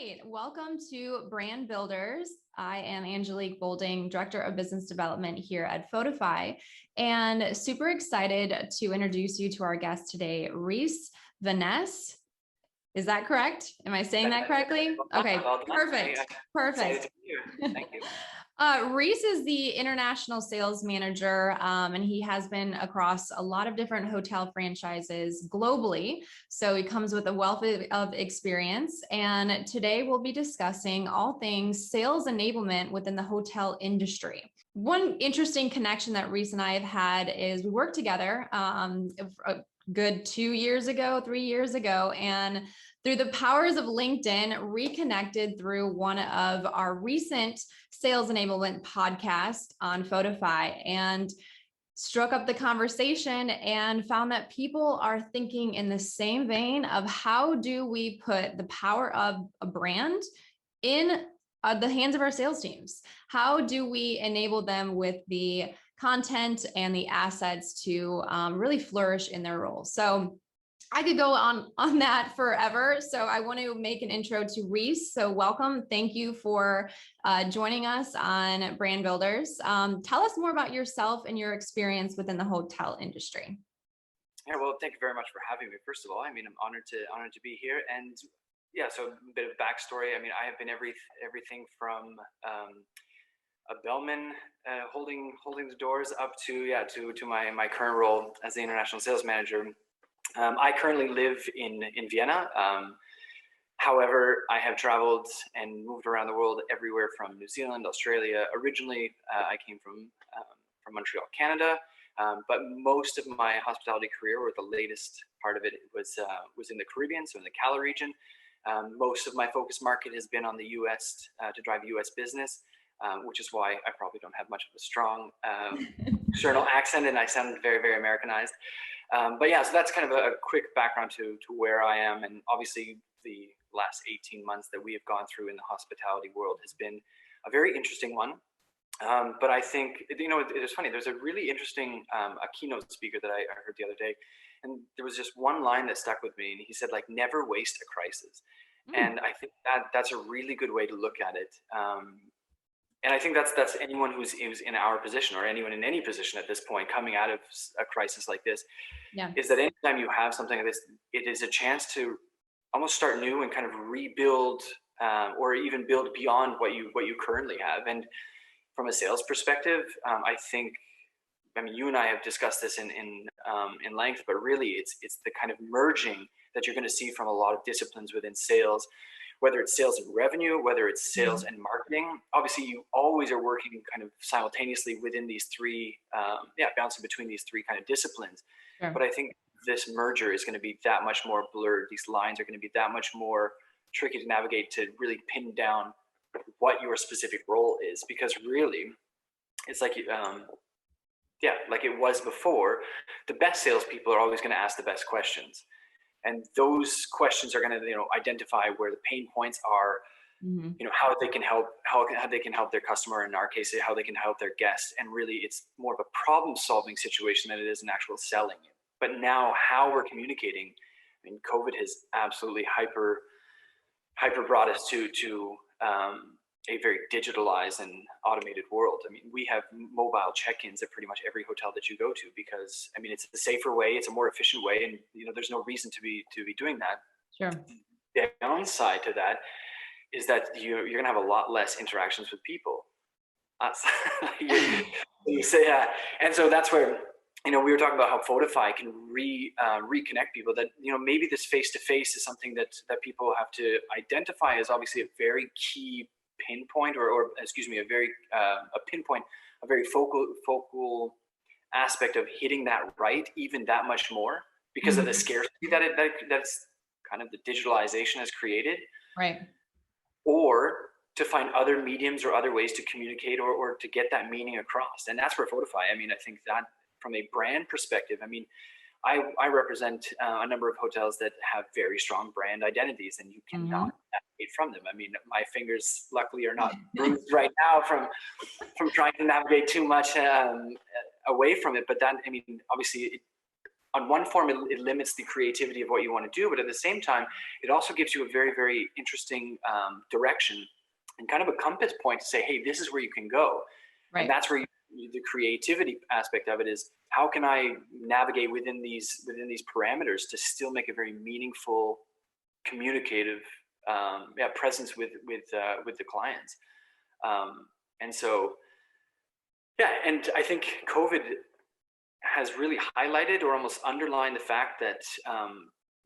right, welcome to Brand Builders. I am Angelique Bolding, Director of Business Development here at Photofy, and super excited to introduce you to our guest today, Reece Vanasse. Is that correct? Am I saying that correctly? Okay, perfect. Perfect. Thank you. Reece is the international sales manager, and he has been across a lot of different hotel franchises globally. So he comes with a wealth of experience. And today we'll be discussing all things sales enablement within the hotel industry. One interesting connection that Reece and I have had is we worked together a good 3 years ago, and through the powers of LinkedIn, reconnected through one of our recent sales enablement podcasts on Photofy, and struck up the conversation and found that people are thinking in the same vein of how do we put the power of a brand in the hands of our sales teams? How do we enable them with the content and the assets to really flourish in their roles? So I could go on that forever. So I want to make an intro to Reece. So welcome. Thank you for joining us on Brand Builders. Tell us more about yourself and your experience within the hotel industry. Yeah, well, thank you very much for having me. First of all, I mean, I'm honored to be here. And yeah, so a bit of backstory. I mean, I have been everything from a bellman holding the doors up to my current role as the international sales manager. I currently live in Vienna. However, I have traveled and moved around the world everywhere from New Zealand, Australia. Originally, I came from Montreal, Canada, but most of my hospitality career, or the latest part of it, was in the Caribbean, so in the Cala region. Most of my focus market has been on the U.S. To drive U.S. business, which is why I probably don't have much of a strong external accent, and I sound very, very Americanized. But yeah, so that's kind of a quick background to where I am. And obviously the last 18 months that we have gone through in the hospitality world has been a very interesting one. But I think, it's funny, there's a really interesting a keynote speaker that I heard the other day. And there was just one line that stuck with me. And he said, like, never waste a crisis. And I think that's a really good way to look at it. And I think that's anyone who's in our position, or anyone in any position at this point coming out of a crisis like this, is that anytime you have something like this, it is a chance to almost start new and kind of rebuild, or even build beyond what you currently have. And from a sales perspective, I think, you and I have discussed this in length, but really it's the kind of merging that you're going to see from a lot of disciplines within sales. Whether it's sales and revenue, whether it's sales and marketing, obviously you always are working kind of simultaneously within these three, bouncing between these three kind of disciplines. Sure. But I think this merger is going to be that much more blurred. These lines are going to be that much more tricky to navigate, to really pin down what your specific role is. Because really, it's like, like it was before, the best salespeople are always going to ask the best questions. And those questions are going to, identify where the pain points are, how they can help, how they can help their customer. In our case, how they can help their guests. And really, it's more of a problem-solving situation than it is an actual selling. But now, how we're communicating, COVID has absolutely hyper brought us to a very digitalized and automated world. We have mobile check-ins at pretty much every hotel that you go to, because it's a safer way, it's a more efficient way, and there's no reason to be doing that. Sure. The downside to that is that you're going to have a lot less interactions with people. You say, and so that's where we were talking about how Photofy can reconnect people. That maybe this face-to-face is something that people have to identify as obviously a very key pinpoint, or a very a very focal aspect of hitting that right, even that much more, because of the scarcity that's kind of the digitalization has created. Right. Or to find other mediums or other ways to communicate, or to get that meaning across. And that's where Photofy, I think that from a brand perspective, I represent a number of hotels that have very strong brand identities, and you cannot navigate from them. My fingers luckily are not bruised right now from trying to navigate too much away from it. But that, obviously on one form, it limits the creativity of what you want to do, but at the same time, it also gives you a very, very interesting direction and kind of a compass point to say, hey, this is where you can go. Right. And that's where the creativity aspect of it is, how can I navigate within these parameters to still make a very meaningful, communicative presence with the clients. And so, yeah, and I think COVID has really highlighted or almost underlined the fact that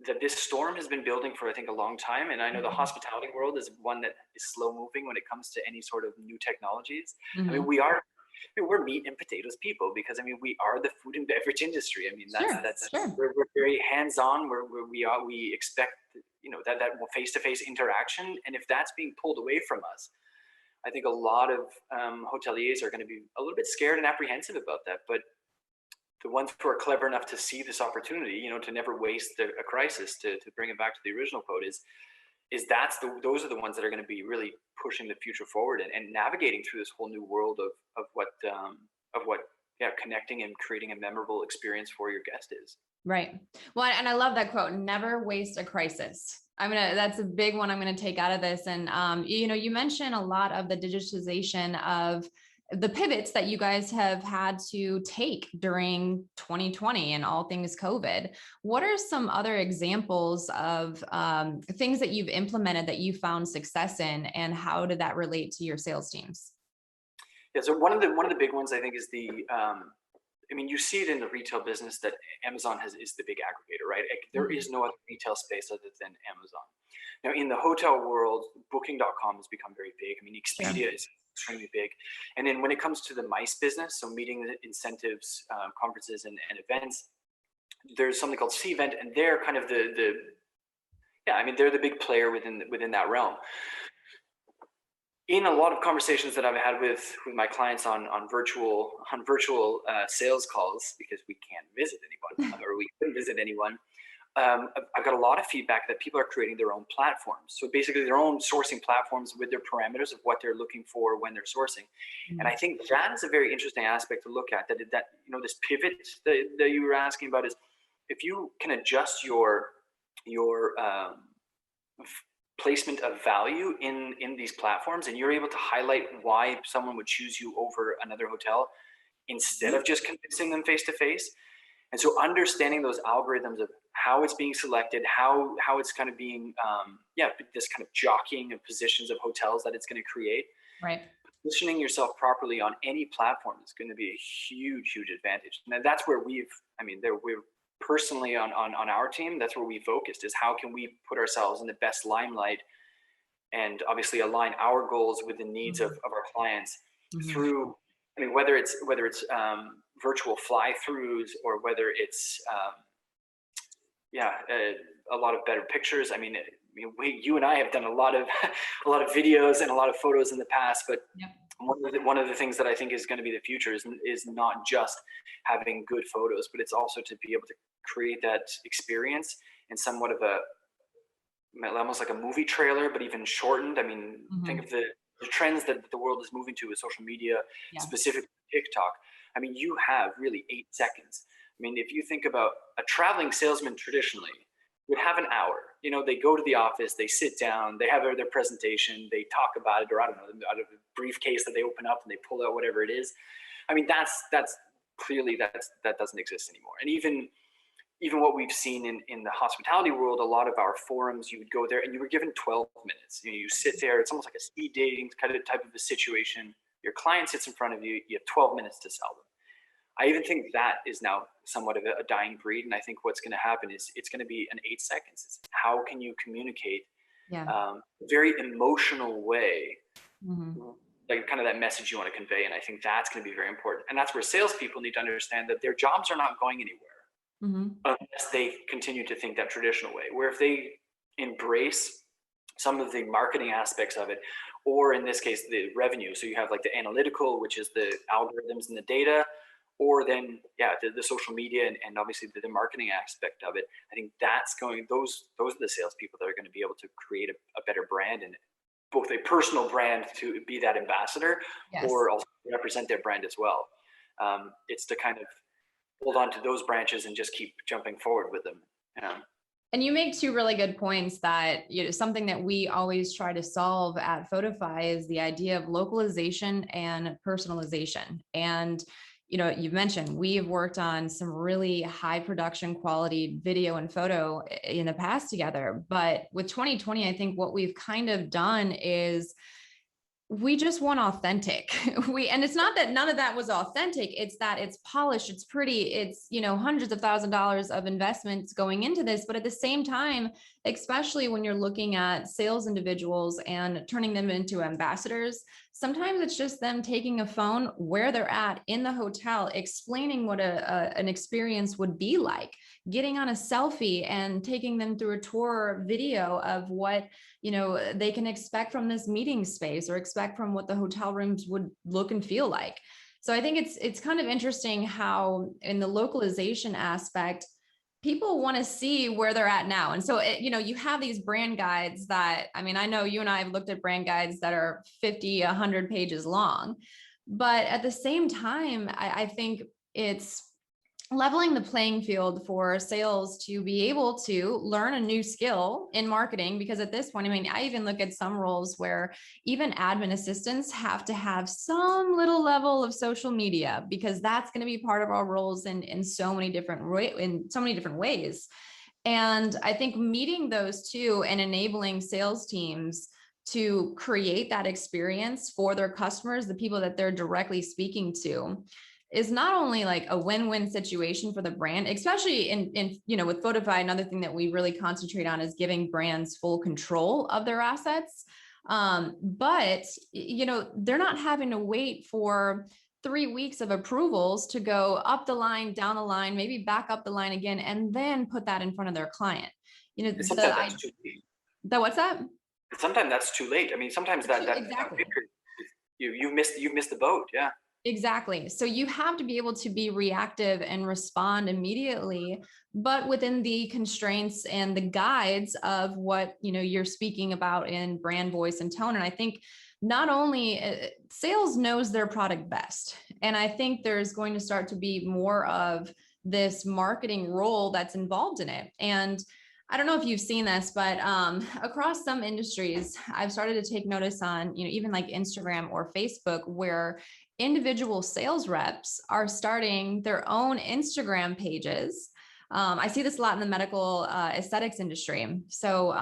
that this storm has been building for, I think, a long time. And I know the hospitality world is one that is slow moving when it comes to any sort of new technologies. I mean, we're meat and potatoes people, because I mean, we are the food and beverage industry. I mean, that's we're very hands-on. We expect, you know, that face-to-face interaction. And if that's being pulled away from us, I think a lot of hoteliers are going to be a little bit scared and apprehensive about that. But the ones who are clever enough to see this opportunity, you know, to never waste a crisis, to bring it back to the original quote, those are the ones that are going to be really pushing the future forward and navigating through this whole new world of what connecting and creating a memorable experience for your guest is. Right. Well, and I love that quote, never waste a crisis. That's a big one I'm going to take out of this. And, you know, you mentioned a lot of the digitization of the pivots that you guys have had to take during 2020 and all things COVID. What are some other examples of things that you've implemented that you found success in, and how did that relate to your sales teams? Yeah, so one of the big ones, I think, is I mean, you see it in the retail business that Amazon is the big aggregator, right? There is no other retail space other than Amazon. Now, in the hotel world, Booking.com has become very big. I mean, Expedia is extremely big. And then when it comes to the MICE business, so meeting incentives, conferences, and events, there's something called Cvent, and they're kind of they're the big player within that realm. In a lot of conversations that I've had with my clients on virtual sales calls, because we can't visit anyone or we couldn't visit anyone, I've got a lot of feedback that people are creating their own platforms. So basically their own sourcing platforms with their parameters of what they're looking for when they're sourcing. And I think that is a very interesting aspect to look at, that you know, this pivot that you were asking about, is if you can adjust your placement of value in these platforms, and you're able to highlight why someone would choose you over another hotel instead of just convincing them face to face. And so understanding those algorithms of how it's being selected, how it's kind of being this kind of jockeying of positions of hotels that it's going to create, right? Positioning yourself properly on any platform is going to be a huge advantage. And that's where we're personally on our team, that's where we focused, is how can we put ourselves in the best limelight and obviously align our goals with the needs of our clients through, I mean, whether it's virtual fly-throughs, or whether it's a lot of better pictures. I mean, you and I have done a lot of videos and a lot of photos in the past, but one of the things that I think is going to be the future is not just having good photos, but it's also to be able to create that experience in somewhat of almost like a movie trailer, but even shortened. I mean, think of the trends that the world is moving to with social media, specifically TikTok. I mean, you have really 8 seconds. I mean, if you think about a traveling salesman traditionally would have an hour. You know, they go to the office, they sit down, they have their presentation, they talk about it, or I don't know, out of a briefcase that they open up and they pull out whatever it is. I mean, that's clearly that doesn't exist anymore. And even what we've seen in the hospitality world, a lot of our forums, you would go there and you were given 12 minutes. You know, you sit there, it's almost like a speed dating kind of type of a situation. Your client sits in front of you, you have 12 minutes to sell them. I even think that is now somewhat of a dying breed. And I think what's going to happen is it's going to be an 8 seconds. It's how can you communicate a very emotional way, like kind of that message you want to convey. And I think that's going to be very important. And that's where salespeople need to understand that their jobs are not going anywhere unless they continue to think that traditional way, where if they embrace some of the marketing aspects of it, or in this case, the revenue. So you have like the analytical, which is the algorithms and the data, or then the social media and obviously the marketing aspect of it. I think those are the salespeople that are going to be able to create a better brand, and both a personal brand to be that ambassador, or also represent their brand as well. It's to kind of hold on to those branches and just keep jumping forward with them. And you make two really good points that, something that we always try to solve at Photofy is the idea of localization and personalization. And, you've mentioned we've worked on some really high production quality video and photo in the past together. But with 2020, I think what we've kind of done is we just want authentic. And it's not that none of that was authentic. It's that it's polished, it's pretty, it's, hundreds of $1,000s of investments going into this. But at the same time, especially when you're looking at sales individuals and turning them into ambassadors, sometimes it's just them taking a phone where they're at in the hotel, explaining what an experience would be like, getting on a selfie and taking them through a tour video of what they can expect from this meeting space or expect from what the hotel rooms would look and feel like. So I think it's kind of interesting how in the localization aspect, people want to see where they're at now. And so, you have these brand guides that, I know you and I have looked at brand guides that are 50, 100 pages long, but at the same time, I think it's leveling the playing field for sales to be able to learn a new skill in marketing. Because at this point, I even look at some roles where even admin assistants have to have some little level of social media, because that's going to be part of our roles in so many different ways. And I think meeting those two and enabling sales teams to create that experience for their customers, the people that they're directly speaking to, is not only like a win-win situation for the brand, especially in with Photofy. Another thing that we really concentrate on is giving brands full control of their assets. But they're not having to wait for 3 weeks of approvals to go up the line, down the line, maybe back up the line again, and then put that in front of their client. Sometimes that's too late. What's that? Sometimes that's too late. Sometimes that exactly. You've missed the boat. Yeah. Exactly. So you have to be able to be reactive and respond immediately, but within the constraints and the guides of what, you're speaking about in brand voice and tone. And I think not only sales knows their product best. And I think there's going to start to be more of this marketing role that's involved in it. And I don't know if you've seen this, but across some industries, I've started to take notice on, even like Instagram or Facebook, where individual sales reps are starting their own Instagram pages. I see this a lot in the medical aesthetics industry. So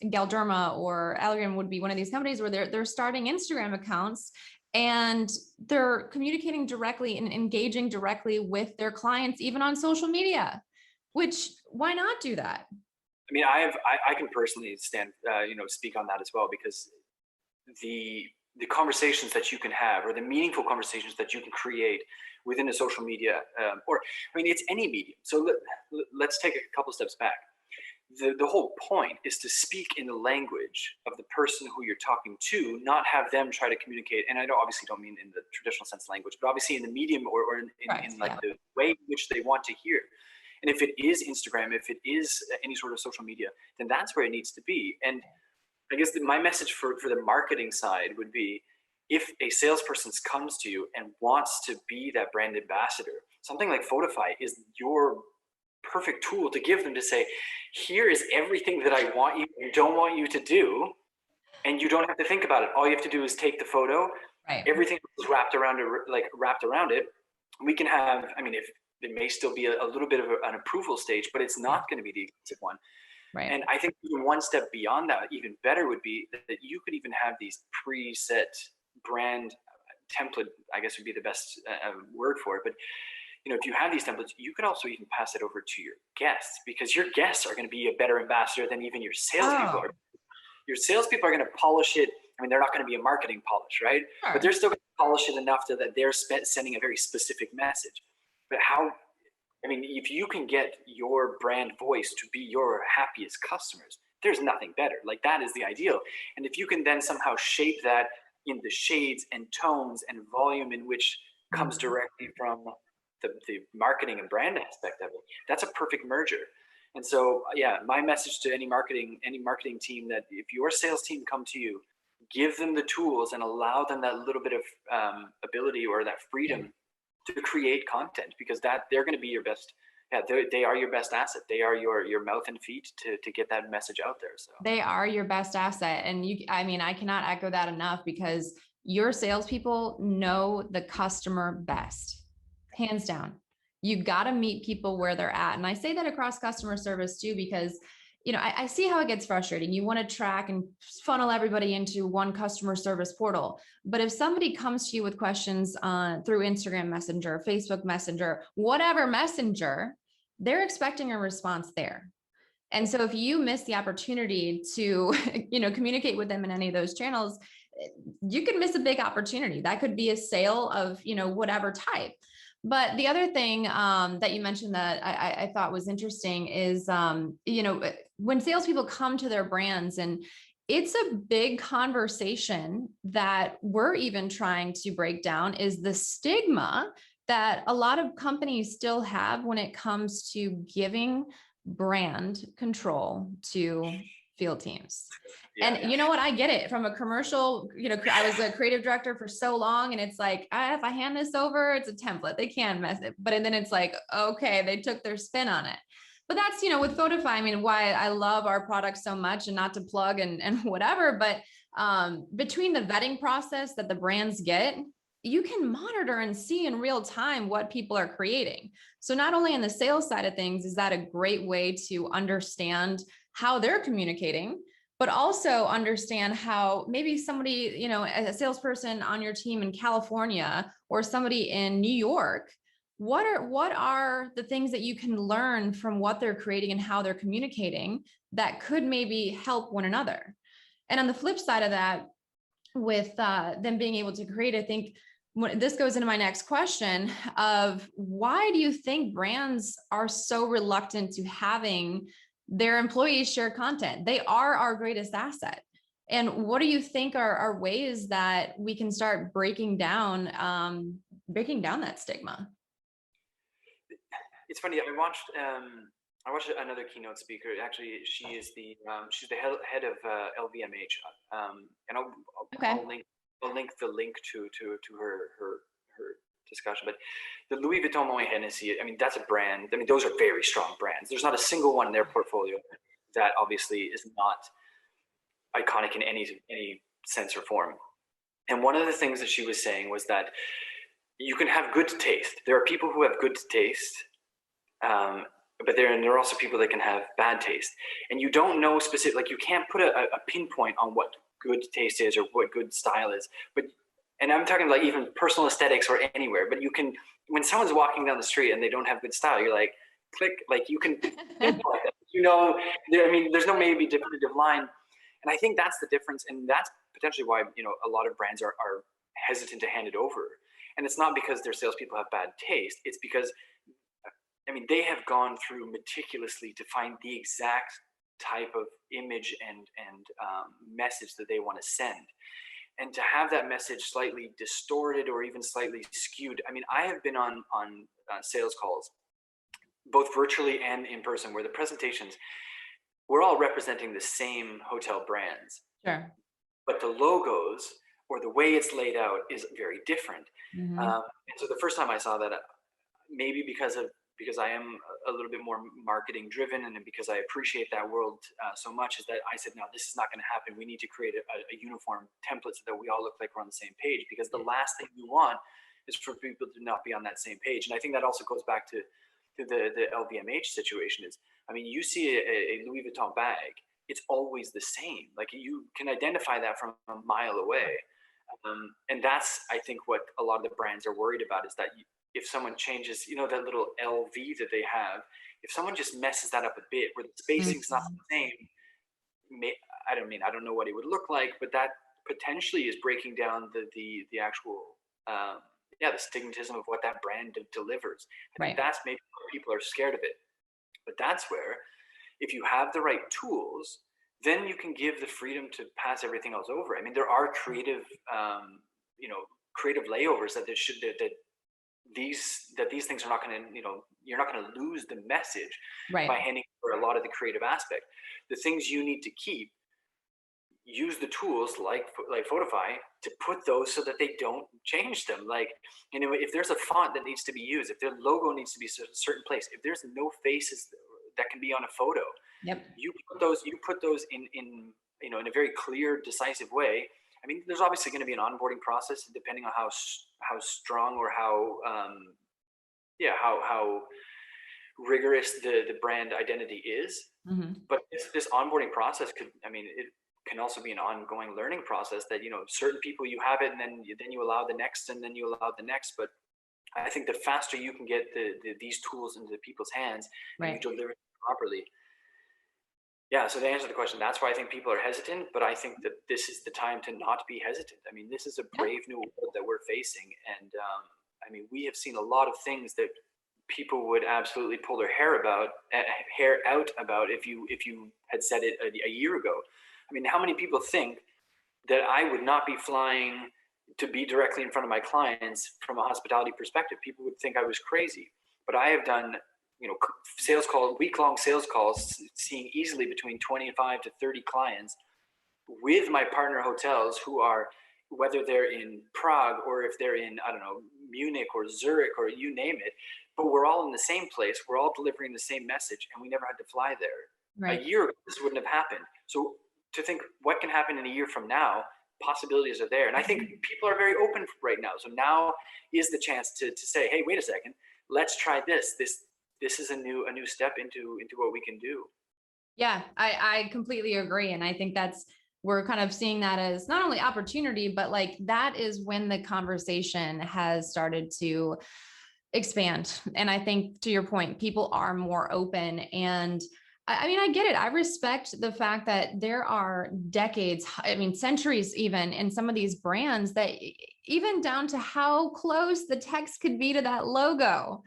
Galderma or Allergan would be one of these companies where they're starting Instagram accounts and they're communicating directly and engaging directly with their clients, even on social media, which why not do that? I can personally speak on that as well, because the conversations that you can have, or the meaningful conversations that you can create within a social media, it's any medium. So let's take a couple steps back. The whole point is to speak in the language of the person who you're talking to, not have them try to communicate. And I obviously don't mean in the traditional sense language, but obviously in the medium or in the way in which they want to hear. And if it is Instagram, if it is any sort of social media, then that's where it needs to be. And I guess my message for the marketing side would be, if a salesperson comes to you and wants to be that brand ambassador, something like Photofy is your perfect tool to give them, to say, here is everything that I want you and don't want you to do. And you don't have to think about it. All you have to do is take the photo. Right. Everything is wrapped around it. We can have, if it may still be a little bit of an approval stage, but it's not going to be the exclusive one. Right. And I think even one step beyond that, even better, would be that you could even have these preset brand template, I guess would be the best word for it. But if you have these templates, you could also even pass it over to your guests, because your guests are going to be a better ambassador than even your salespeople are. Your salespeople are going to polish it. They're not going to be a marketing polish, right? Sure. But they're still going to polish it enough that they're sending a very specific message. But if you can get your brand voice to be your happiest customers, there's nothing better. Like, that is the ideal. And if you can then somehow shape that in the shades and tones and volume in which comes directly from the marketing and brand aspect of it, that's a perfect merger. And so, my message to any marketing team, that if your sales team come to you, give them the tools and allow them that little bit of ability or that freedom to create content, because that they're going to be your best. Yeah, they are your best asset. They are your mouth and feet to get that message out there. So they are your best asset. And I mean, I cannot echo that enough, because your salespeople know the customer best, hands down. You got to meet people where they're at. And I say that across customer service too, because I see how it gets frustrating. You want to track and funnel everybody into one customer service portal. But if somebody comes to you with questions through Instagram Messenger, Facebook Messenger, whatever messenger, they're expecting a response there. And so if you miss the opportunity to, communicate with them in any of those channels, you could miss a big opportunity. That could be a sale of, whatever type. But the other thing that you mentioned that I thought was interesting is, when salespeople come to their brands, and it's a big conversation that we're even trying to break down, is the stigma that a lot of companies still have when it comes to giving brand control to field teams. Yeah, and you know what? I get it from a commercial, I was a creative director for so long, and it's like, if I hand this over, it's a template. They can mess it. But then it's like, okay, they took their spin on it. But that's, with Photofy, I mean, why I love our product so much, and not to plug and whatever, but between the vetting process that the brands get, you can monitor and see in real time what people are creating. So not only on the sales side of things, is that a great way to understand how they're communicating, but also understand how maybe somebody, a salesperson on your team in California or somebody in New York, what are the things that you can learn from what they're creating and how they're communicating that could maybe help one another. And on the flip side of that, with them being able to create, I think this goes into my next question of, why do you think brands are so reluctant to having their employees share content? They are our greatest asset. And what do you think are ways that we can start breaking down that stigma? It's funny. I watched another keynote speaker. Actually, she is she's the head of LVMH, and I'll link the link to her discussion. But the Louis Vuitton, Moet Hennessy, I mean, that's a brand. I mean, those are very strong brands. There's not a single one in their portfolio that obviously is not iconic in any sense or form. And one of the things that she was saying was that you can have good taste. There are people who have good taste, but there are also people that can have bad taste. And you don't know specific, like you can't put a pinpoint on what good taste is or what good style is. And I'm talking like even personal aesthetics or anywhere, but you can, when someone's walking down the street and they don't have good style, you're like, click, like you can pinpoint it. There's no maybe definitive line. And I think that's the difference. And that's potentially why, a lot of brands are hesitant to hand it over. And it's not because their salespeople have bad taste. It's because, they have gone through meticulously to find the exact type of image and message that they want to send. And to have that message slightly distorted or even slightly skewed. I have been on sales calls, both virtually and in person, where the presentations, we're all representing the same hotel brands. Sure. But the logos or the way it's laid out is very different. Mm-hmm. And so the first time I saw that, maybe because I am a little bit more marketing driven, and because I appreciate that world so much, is that I said, no, this is not going to happen. We need to create a uniform template so that we all look like we're on the same page, because the last thing you want is for people to not be on that same page. And I think that also goes back to the LVMH situation is, you see a Louis Vuitton bag, it's always the same. Like you can identify that from a mile away. And that's, I think, what a lot of the brands are worried about, is that if someone changes, that little LV that they have, if someone just messes that up a bit where the spacing's not the same, I don't know what it would look like, but that potentially is breaking down the actual, the stigmatism of what that brand delivers. I think that's maybe why people are scared of it. But that's where, if you have the right tools, then you can give the freedom to pass everything else over. There are creative, creative layovers that these things are not going to, you're not going to lose the message by handing over a lot of the creative aspect. The things you need to keep, use the tools like Photofy to put those so that they don't change them. Like, if there's a font that needs to be used, if their logo needs to be a certain place, if there's no faces that can be on a photo, Yep. you put those in in a very clear, decisive way. I mean, there's obviously going to be an onboarding process depending on how strong or how how rigorous the brand identity is. Mm-hmm. But this onboarding process it can also be an ongoing learning process that, certain people you have it, and then you allow the next, and then you allow the next. But I think the faster you can get these tools into people's hands, and you deliver it properly. Yeah, so to answer the question, that's why I think people are hesitant, but I think that this is the time to not be hesitant. I mean, this is a brave new world that we're facing. And I mean, we have seen a lot of things that people would absolutely pull their hair out about if you had said it a year ago. I mean, how many people think that I would not be flying to be directly in front of my clients from a hospitality perspective? People would think I was crazy, but I have done week-long sales calls, seeing easily between 25 to 30 clients with my partner hotels, who are, whether they're in Prague or if they're in, I don't know, Munich or Zurich or you name it, but we're all in the same place. We're all delivering the same message, and we never had to fly there. A year ago, this wouldn't have happened. So to think what can happen in a year from now, possibilities are there. And I think people are very open right now. So now is the chance to say, hey, wait a second, let's try this. This is a new step into what we can do. Yeah, I completely agree. And I think we're kind of seeing that as not only opportunity, but like that is when the conversation has started to expand. And I think, to your point, people are more open. And I mean, I get it. I respect the fact that there are decades, I mean, centuries even, in some of these brands, that even down to how close the text could be to that logo.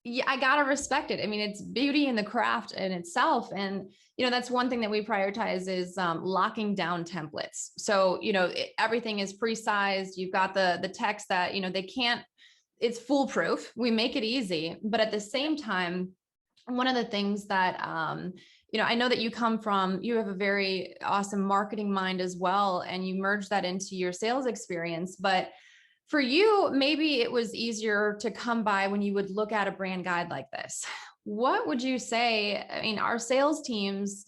Yeah, I gotta respect it. I mean, it's beauty in the craft in itself. And, that's one thing that we prioritize is locking down templates. So, everything is pre-sized. You've got the text that, they can't, it's foolproof. We make it easy. But at the same time, one of the things that, I know that you have a very awesome marketing mind as well, and you merge that into your sales experience. But for you, maybe it was easier to come by when you would look at a brand guide like this. What would you say? I mean, our sales teams,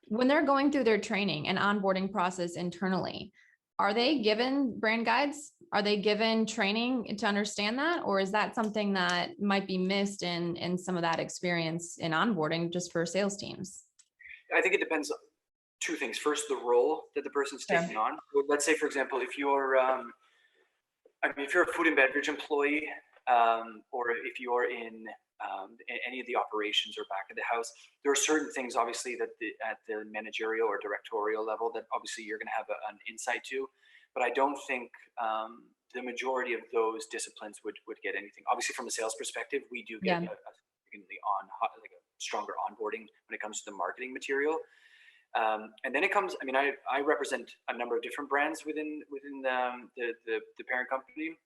when they're going through their training and onboarding process internally, are they given brand guides? Are they given training to understand that? Or is that something that might be missed in some of that experience in onboarding just for sales teams? I think it depends on two things. First, the role that the person's taking on. Let's say, for example, if you're if you're a food and beverage employee, or if you're in any of the operations or back of the house, there are certain things, obviously, that at the managerial or directorial level that obviously you're going to have an insight to. But I don't think the majority of those disciplines would get anything. Obviously, from a sales perspective, we do get a significantly like a stronger onboarding when it comes to the marketing material. And then it comes, I mean, I represent a number of different brands within the parent company.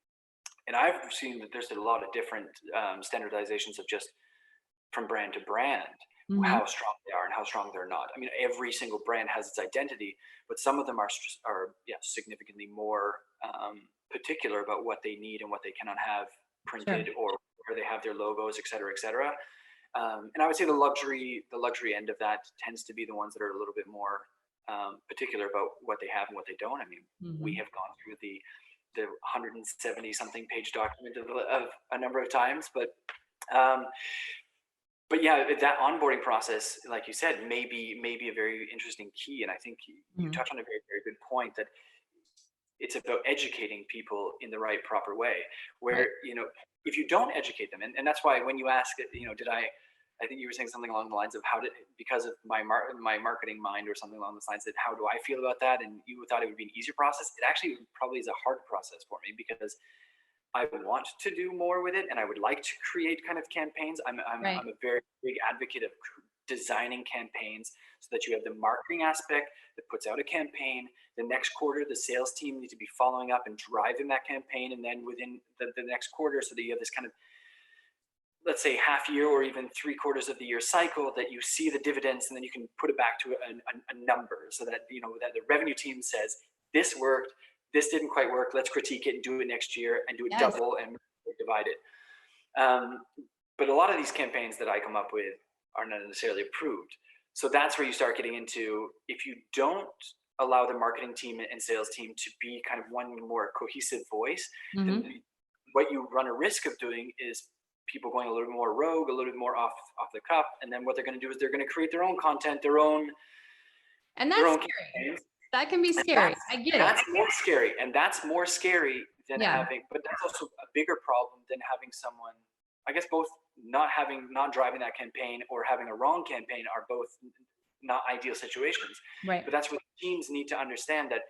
And I've seen that there's a lot of different standardizations of just from brand to brand, how strong they are and how strong they're not. I mean, every single brand has its identity, but some of them are significantly more particular about what they need and what they cannot have printed, or where they have their logos, et cetera, et cetera. And I would say the luxury end of that tends to be the ones that are a little bit more particular about what they have and what they don't. I mean, we have gone through the 170 something page document of a number of times, but yeah, that onboarding process, like you said, may be a very interesting key. And I think you touch on a very, very good point, that it's about educating people in the right, proper way, where, if you don't educate them, and that's why when you ask it, I think you were saying something along the lines of because of my marketing mind or something along the lines that how do I feel about that? And you thought it would be an easier process. It actually probably is a hard process for me, because I want to do more with it, and I would like to create kind of campaigns. I'm a very big advocate of designing campaigns so that you have the marketing aspect that puts out a campaign. The next quarter, the sales team needs to be following up and driving that campaign, and then within the next quarter, so that you have this kind of let's say half year or even 3/4 of the year cycle, that you see the dividends, and then you can put it back to a number, so that, you know, that the revenue team says, this worked, this didn't quite work, let's critique it and do it next year and do it Yes. double and divide it. But a lot of these campaigns that I come up with are not necessarily approved. So that's where you start getting into, if you don't allow the marketing team and sales team to be kind of one more cohesive voice, then what you run a risk of doing is people going a little bit more rogue, a little bit more off the cuff, and then what they're going to do is they're going to create their own content, their own, and that's scary. campaigns. That can be scary. I get it. That's more scary, and that's more scary than Yeah. having, but that's also a bigger problem than having someone, I guess both not driving that campaign or having a wrong campaign are both not ideal situations. Right. But that's what teams need to understand, that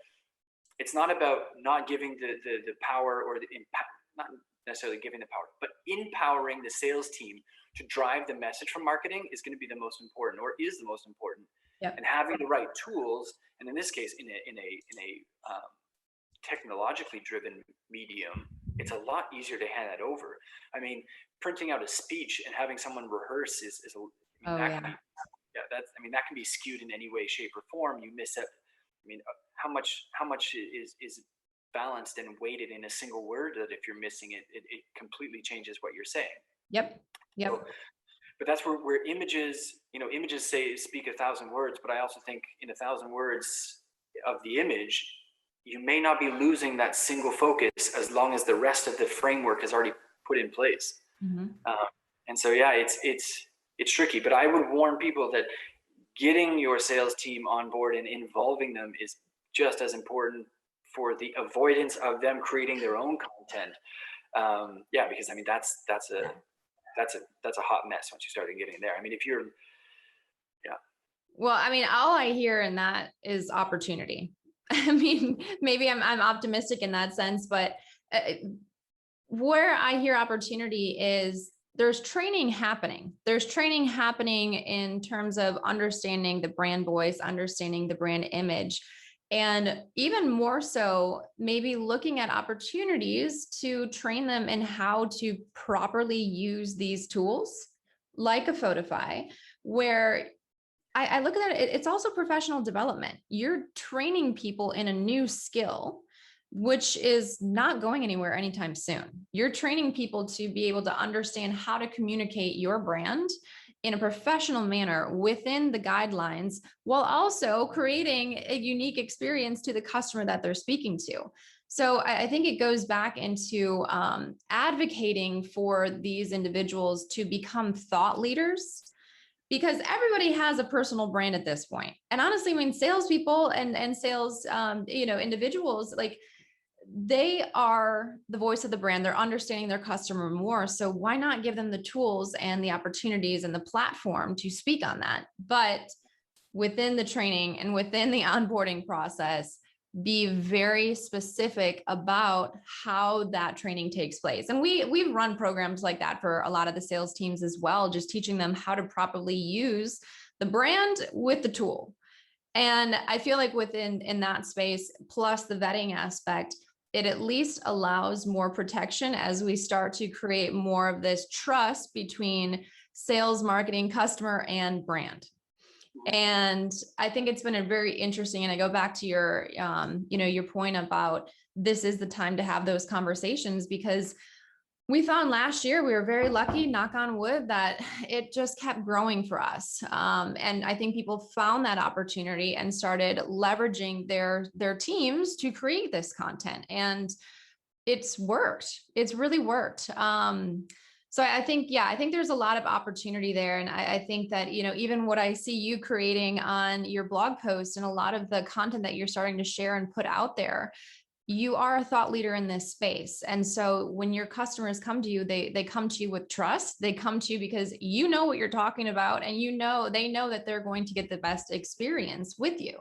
it's not about not giving the power or the impact, not necessarily giving the power, but empowering the sales team to drive the message from marketing is going to be the most important, or is the most important. Yep. And having the right tools, and in this case, in a technologically driven medium, it's a lot easier to hand that over. I mean, printing out a speech and having someone rehearse is that can be skewed in any way, shape, or form. You miss it. I mean, how much is balanced and weighted in a single word, that if you're missing it, it completely changes what you're saying. Yep. So, but that's where images speak 1,000 words, but I also think in 1,000 words of the image, you may not be losing that single focus as long as the rest of the framework is already put in place. And so, yeah, it's tricky, but I would warn people that getting your sales team on board and involving them is just as important for the avoidance of them creating their own content. Because I mean, that's a hot mess once you start getting there. I mean, if you're, Well, I mean, all I hear in that is opportunity. I mean, maybe I'm optimistic in that sense, but where I hear opportunity is there's training happening. There's training happening in terms of understanding the brand voice, understanding the brand image, and even more so, maybe looking at opportunities to train them in how to properly use these tools, like a Photofy, where I look at it, it's also professional development. You're training people in a new skill, which is not going anywhere anytime soon. You're training people to be able to understand how to communicate your brand in a professional manner within the guidelines, while also creating a unique experience to the customer that they're speaking to. So I think it goes back into advocating for these individuals to become thought leaders, because everybody has a personal brand at this point. And honestly, I mean, salespeople and sales, individuals, like, they are the voice of the brand. They're understanding their customer more. So why not give them the tools and the opportunities and the platform to speak on that? But within the training and within the onboarding process, be very specific about how that training takes place. And we've run programs like that for a lot of the sales teams as well, just teaching them how to properly use the brand with the tool. And I feel like in that space, plus the vetting aspect, it at least allows more protection as we start to create more of this trust between sales, marketing, customer, and brand. And I think it's been a very interesting, and I go back to your, your point about this is the time to have those conversations, because we found last year, we were very lucky, knock on wood, that it just kept growing for us. And I think people found that opportunity and started leveraging their teams to create this content. And it's worked. It's really worked. So I think there's a lot of opportunity there. And I think that, even what I see you creating on your blog post and a lot of the content that you're starting to share and put out there, you are a thought leader in this space. And so when your customers come to you, they come to you with trust. They come to you because you know what you're talking about, and they know that they're going to get the best experience with you.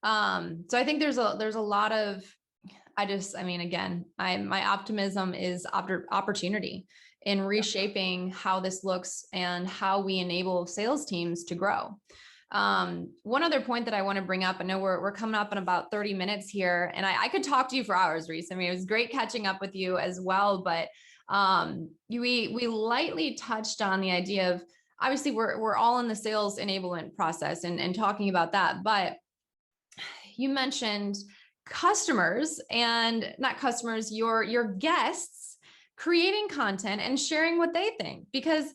So I think there's a lot of, my optimism is opportunity in reshaping how this looks and how we enable sales teams to grow. One other point that I want to bring up, I know we're coming up in about 30 minutes here, and I could talk to you for hours, Reece. I mean, it was great catching up with you as well, but We lightly touched on the idea of, obviously we're all in the sales enablement process and talking about that, but you mentioned customers, and not customers, your guests creating content and sharing what they think. Because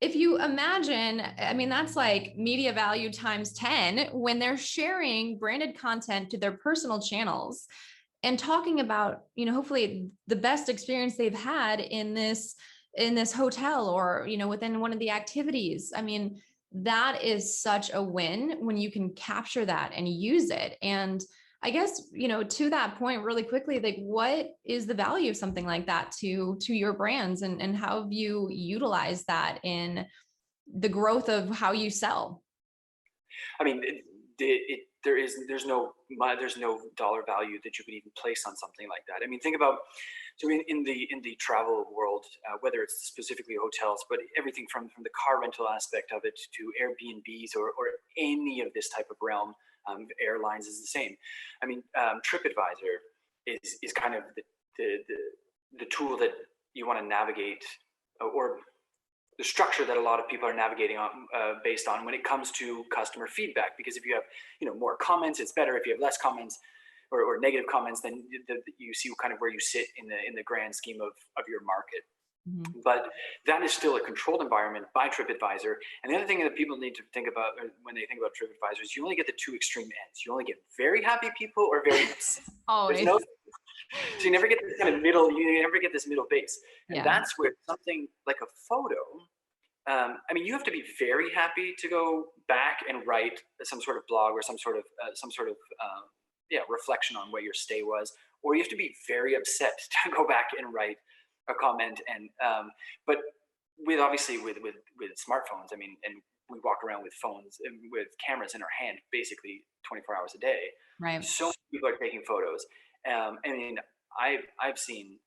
if you imagine, I mean, that's like media value times 10 when they're sharing branded content to their personal channels and talking about, hopefully the best experience they've had in this hotel, or, within one of the activities. I mean, that is such a win when you can capture that and use it. And I guess, to that point really quickly, like, what is the value of something like that to your brands, and how have you utilized that in the growth of how you sell? I mean, there's no dollar value that you could even place on something like that. I mean, think about, so in the travel world, whether it's specifically hotels, but everything from the car rental aspect of it to Airbnbs or any of this type of realm, airlines is the same. I mean, TripAdvisor is kind of the tool that you want to navigate, or the structure that a lot of people are navigating on, based on when it comes to customer feedback. Because if you have more comments, it's better. If you have less comments or negative comments, then you see kind of where you sit in the grand scheme of your market. Mm-hmm. But that is still a controlled environment by TripAdvisor. And the other thing that people need to think about when they think about TripAdvisor is you only get the two extreme ends. You only get very happy people or very upset. Always. So you never get this kind of middle. You never get this middle base, and yeah. That's where something like a photo. I mean, you have to be very happy to go back and write some sort of blog or some sort of reflection on what your stay was, or you have to be very upset to go back and write a comment. And but with smartphones, I mean, and we walk around with phones and with cameras in our hand basically 24 hours a day. Right. So many people are taking photos. I mean, I've seen,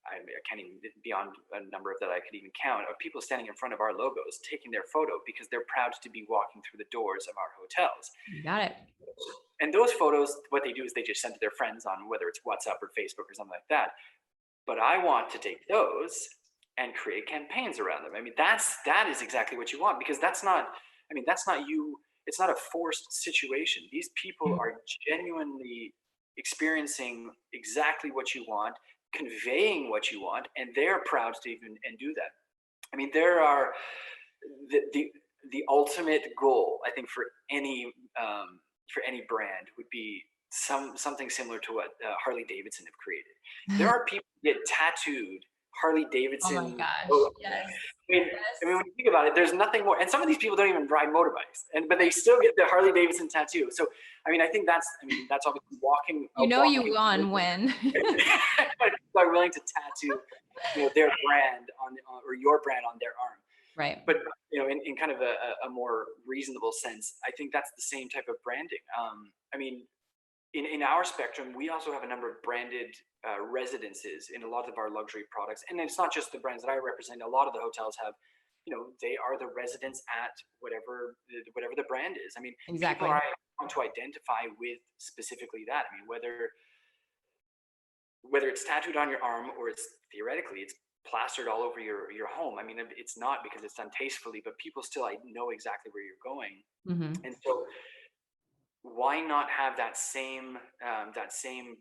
I can't even, beyond a number that I could even count, of people standing in front of our logos taking their photo because they're proud to be walking through the doors of our hotels. You got it. And those photos, what they do is they just send to their friends on whether it's WhatsApp or Facebook or something like that. But I want to take those and create campaigns around them. I mean, that is exactly what you want, because that's not you. It's not a forced situation. These people are genuinely experiencing exactly what you want, conveying what you want, and they're proud to even and do that. I mean, there are the ultimate goal, I think, for any brand would be something similar to what Harley Davidson have created. There are people who get tattooed Harley Davidson. Oh my gosh! Yes. I mean, when you think about it, there's nothing more. And some of these people don't even ride motorbikes, but they still get the Harley Davidson tattoo. So, I mean, I think that's obviously walking. You won when people are willing to tattoo, their brand on or your brand on their arm. Right. But in kind of a more reasonable sense, I think that's the same type of branding. I mean, in our spectrum, we also have a number of branded residences in a lot of our luxury products, and it's not just the brands that I represent. A lot of the hotels have, they are the residents at whatever the brand is. I mean, exactly. People want to identify with specifically that. I mean, whether it's tattooed on your arm or it's plastered all over your home. I mean, it's not because it's done tastefully, but people still know exactly where you're going. Mm-hmm. And so why not have that same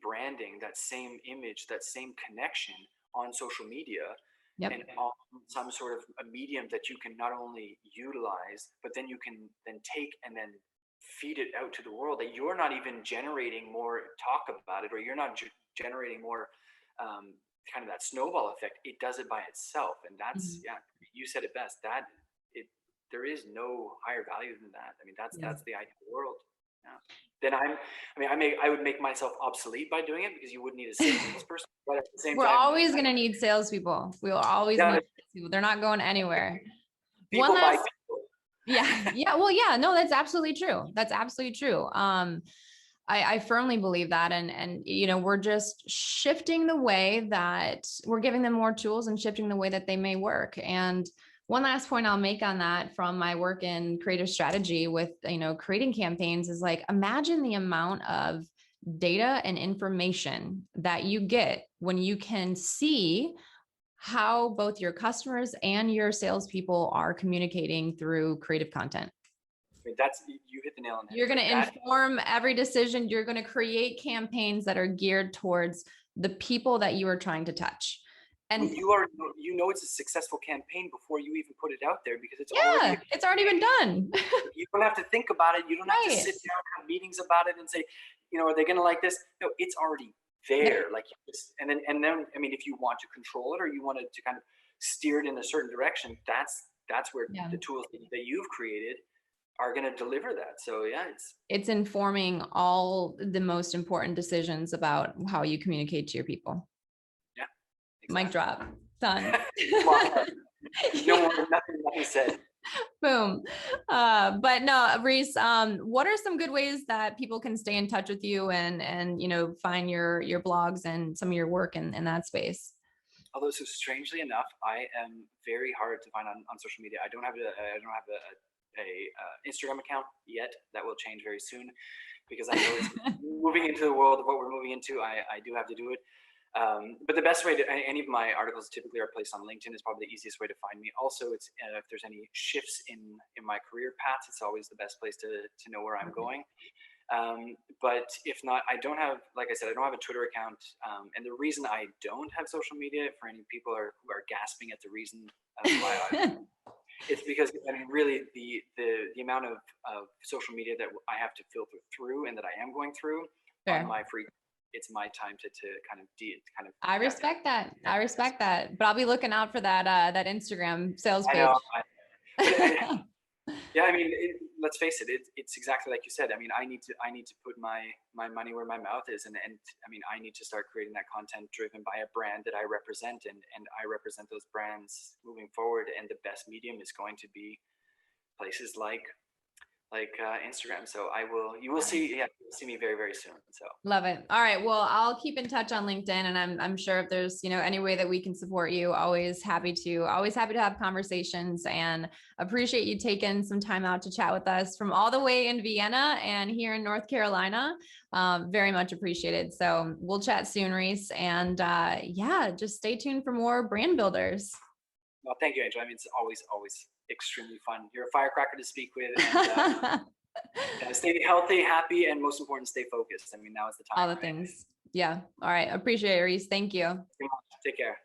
branding, that same image, that same connection on social media? Yep. And on some sort of a medium that you can not only utilize, but then you can then take and then feed it out to the world, that you're not even generating more talk about it, or you're not generating more kind of that snowball effect. It does it by itself. And that's, you said it best, there is no higher value than that. I mean, that's the ideal world. Yeah. Then I would make myself obsolete by doing it, because you wouldn't need a salesperson. But at the same time, we're always going to need salespeople. We will always need salespeople. They're not going anywhere. People buy people. Yeah. Well, yeah, no, that's absolutely true. That's absolutely true. I firmly believe that. And, we're just shifting the way that we're giving them more tools and shifting the way that they may work. And one last point I'll make on that from my work in creative strategy with, creating campaigns is, like, imagine the amount of data and information that you get when you can see how both your customers and your salespeople are communicating through creative content. I mean, that's, you hit the nail on the head. You're going to inform every decision. You're going to create campaigns that are geared towards the people that you are trying to touch. And you know it's a successful campaign before you even put it out there, because it's already been done. You don't have to think about it. You don't have to sit down and have meetings about it and say, are they going to like this? No, it's already there. Like, and then I mean, if you want to control it or you wanted to kind of steer it in a certain direction, that's where the tools that you've created are going to deliver that. So yeah, it's informing all the most important decisions about how you communicate to your people. Yeah. Exactly. Mic drop. Done. Nothing said. Boom. But no, Reece, what are some good ways that people can stay in touch with you and find your blogs and some of your work in that space? Although, so strangely enough, I am very hard to find on social media. I don't have a Instagram account yet. That will change very soon, because I know it's moving into the world of what we're moving into. I do have to do it. But the best way to, any of my articles typically are placed on LinkedIn, is probably the easiest way to find me. Also, it's if there's any shifts in my career path, it's always the best place to know where I'm going. But if not, I don't have, like I said, I don't have a Twitter account. And the reason I don't have social media, for any people who are gasping at the reason why it's because, I mean, really the amount of social media that I have to filter through and that I am going through on my free, it's my time to kind of. I respect that. I respect that, but I'll be looking out for that Instagram sales page. Yeah, I mean, let's face it. It's exactly like you said. I mean, I need to put my money where my mouth is, and I mean, I need to start creating that content driven by a brand that I represent, and I represent those brands moving forward. And the best medium is going to be places like Instagram. So you will see me very, very soon. So love it. All right. Well, I'll keep in touch on LinkedIn, and I'm sure if there's, any way that we can support you, always happy to have conversations, and appreciate you taking some time out to chat with us from all the way in Vienna and here in North Carolina. Very much appreciated. So we'll chat soon, Reece. And just stay tuned for more brand builders. Well, thank you, Angel. I mean, it's always extremely fun. You're a firecracker to speak with. And stay healthy, happy, and most important, stay focused. I mean, now is the time. All the things. Yeah. All right. Appreciate it, Reece. Thank you. Take care.